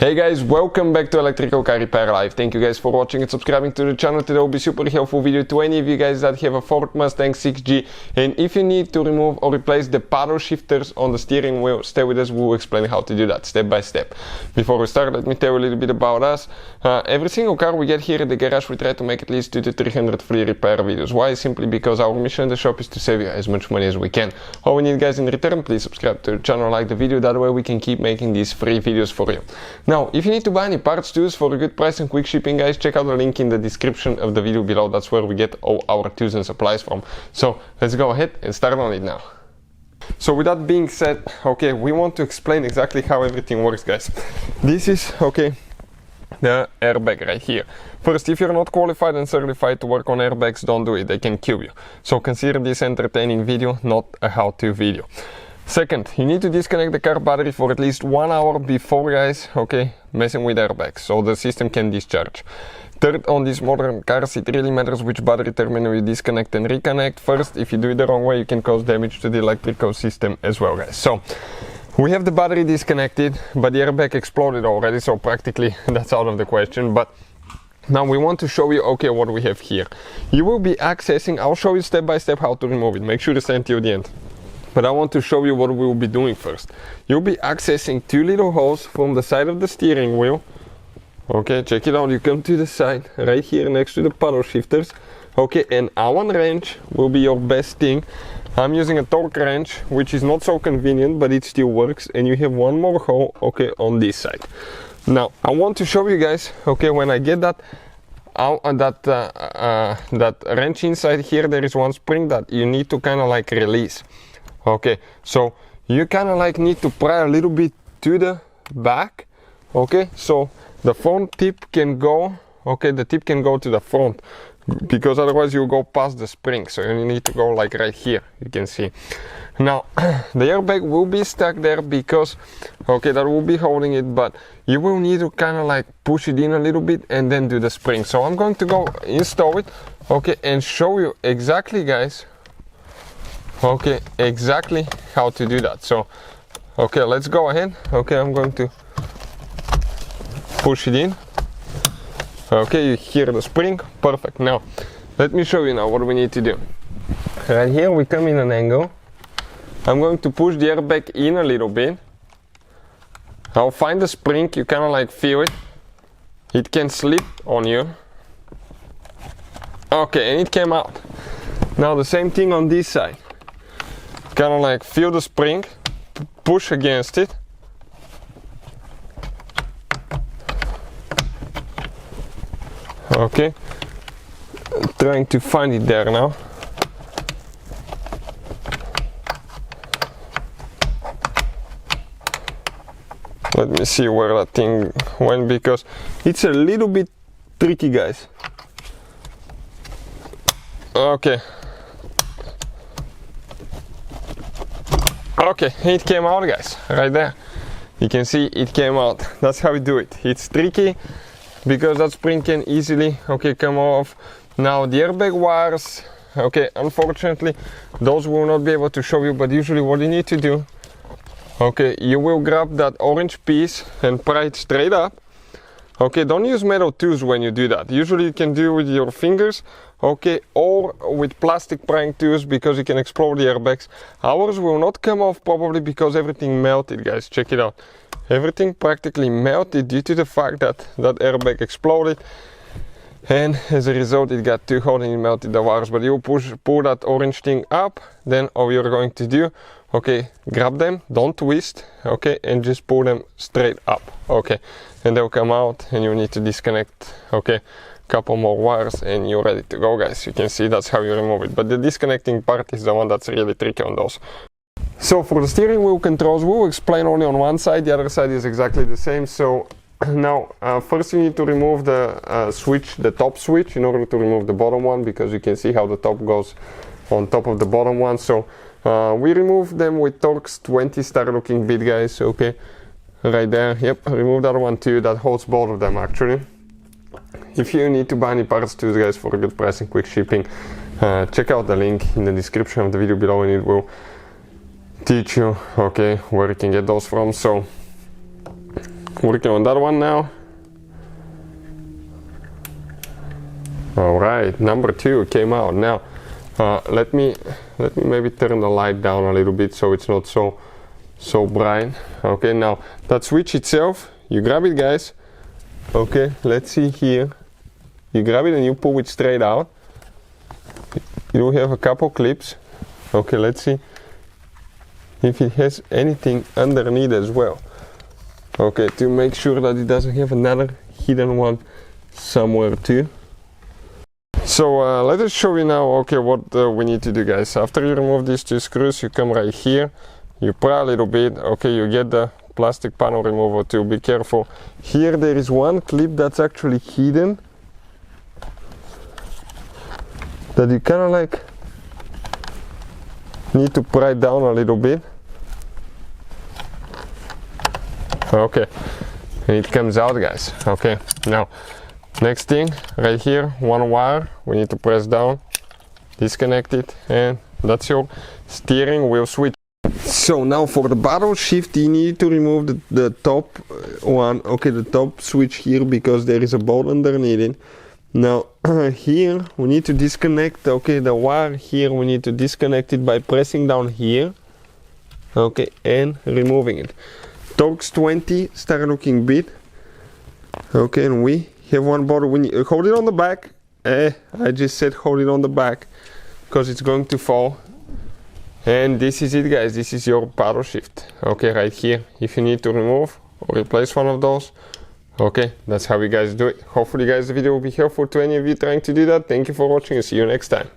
Hey guys, welcome back to Electrical Car Repair Live. Thank you guys for watching and subscribing to the channel. Today will be super helpful video to any of you guys that have a Ford Mustang 6G, and if you need to remove or replace the paddle shifters on the steering wheel, stay with us. We'll explain how to do that step by step. Before we start, let me tell you a little bit about us. Every single car we get here at the garage, we try to make at least 200 to 300 free repair videos. Why? Simply because our mission in the shop is to save you as much money as we can. All we need, guys, in return, please subscribe to the channel, like the video, that way we can keep making these free videos for you. Now, if you need to buy any parts tools for a good price and quick shipping, guys, check out the link in the description of the video below. That's where we get all our tools and supplies from. So let's go ahead and start on it now. So with that being said, okay, we want to explain exactly how everything works, guys. This is, okay, the airbag right here. First, if you're not qualified and certified to work on airbags, don't do it, they can kill you. So consider this entertaining video, not a how-to video. Second, you need to disconnect the car battery for at least 1 hour before, guys, okay, messing with airbags, so the system can discharge. Third, on these modern cars, it really matters which battery terminal you disconnect and reconnect. First, if you do it the wrong way, you can cause damage to the electrical system as well, guys. So, we have the battery disconnected, but the airbag exploded already, so practically that's out of the question. But now we want to show you, okay, what we have here. You will be accessing, I'll show you step by step how to remove it. Make sure to stay until the end. But I want to show you what we will be doing first. You'll be accessing two little holes from the side of the steering wheel. Okay, check it out. You come to the side, right here next to the paddle shifters. Okay, and Allen wrench will be your best thing. I'm using a torque wrench, which is not so convenient, but it still works. And you have one more hole, okay, on this side. Now, I want to show you guys, okay, when I get that that wrench inside here, there is one spring that you need to kind of like release. Okay, so you kind of like need to pry a little bit to the back. Okay, so the front tip can go, okay, the tip can go to the front, because otherwise you'll go past the spring. So you need to go like right here, you can see. Now the airbag will be stuck there because, okay, that will be holding it, but you will need to kind of like push it in a little bit and then do the spring. So I'm going to go install it, okay, and show you exactly, guys, okay, exactly how to do that. So, okay, let's go ahead. Okay, I'm going to push it in. Okay, you hear the spring, perfect. Now, let me show you now what we need to do. Right here we come in an angle. I'm going to push the airbag in a little bit. I'll find the spring, you kind of like feel it. It can slip on you. Okay, and it came out. Now the same thing on this side. Kind of like feel the spring, push against it. Okay, trying to find it there now. Let me see where that thing went, because it's a little bit tricky, guys. Okay. Okay, it came out, guys, right there. You can see it came out. That's how we do it. It's tricky because that spring can easily, okay, come off. Now the airbag wires, okay, unfortunately those will not be able to show you, but usually what you need to do, okay, you will grab that orange piece and pry it straight up. Okay, don't use metal tools when you do that. Usually you can do it with your fingers, okay, or with plastic prying tools, because you can explode the airbags. Ours will not come off probably because everything melted, guys. Check it out. Everything practically melted due to the fact that that airbag exploded, and as a result it got too hot and it melted the wires. But you pull that orange thing up, then all you're going to do, okay, grab them, don't twist, okay, and just pull them straight up, okay, and they'll come out, and you need to disconnect, okay, couple more wires and you're ready to go, guys. You can see that's how you remove it, but the disconnecting part is the one that's really tricky on those. So for the steering wheel controls, we'll explain only on one side, the other side is exactly the same. So now first you need to remove the switch, the top switch, in order to remove the bottom one, because you can see how the top goes on top of the bottom one. So we remove them with Torx 20 star looking bit, guys. Okay, right there. Yep, remove that one too. That holds both of them actually. If you need to buy any parts too, guys, for a good price and quick shipping, check out the link in the description of the video below, and it will teach you, okay, where you can get those from. So Working on that one now. All right, number 2 came out. Now let me maybe turn the light down a little bit so it's not so bright. Okay, now that switch itself, you grab it, guys. Okay, let's see here. You grab it and you pull it straight out. You do have a couple clips. Okay, let's see if it has anything underneath as well. Okay, to make sure that it doesn't have another hidden one somewhere too. So let us show you now, okay, what we need to do, guys. After you remove these 2 screws, you come right here, you pry a little bit, okay, you get the plastic panel remover too. Be careful. Here there is one clip that's actually hidden, that you kind of like need to pry down a little bit. Okay, and it comes out, guys. Okay, now next thing, right here, one wire, we need to press down, disconnect it, and that's your steering wheel switch. So now for the paddle shift, you need to remove the top one, okay, the top switch here, because there is a bolt underneath it. Now here we need to disconnect, okay, the wire here, we need to disconnect it by pressing down here, okay, and removing it. Torx 20, start looking bit, okay, and we have one bottle. We need, hold it on the back. I just said hold it on the back because it's going to fall. And this is it, guys. This is your paddle shift. Okay, right here. If you need to remove or replace one of those, okay, that's how you guys do it. Hopefully, guys, the video will be helpful to any of you trying to do that. Thank you for watching and see you next time.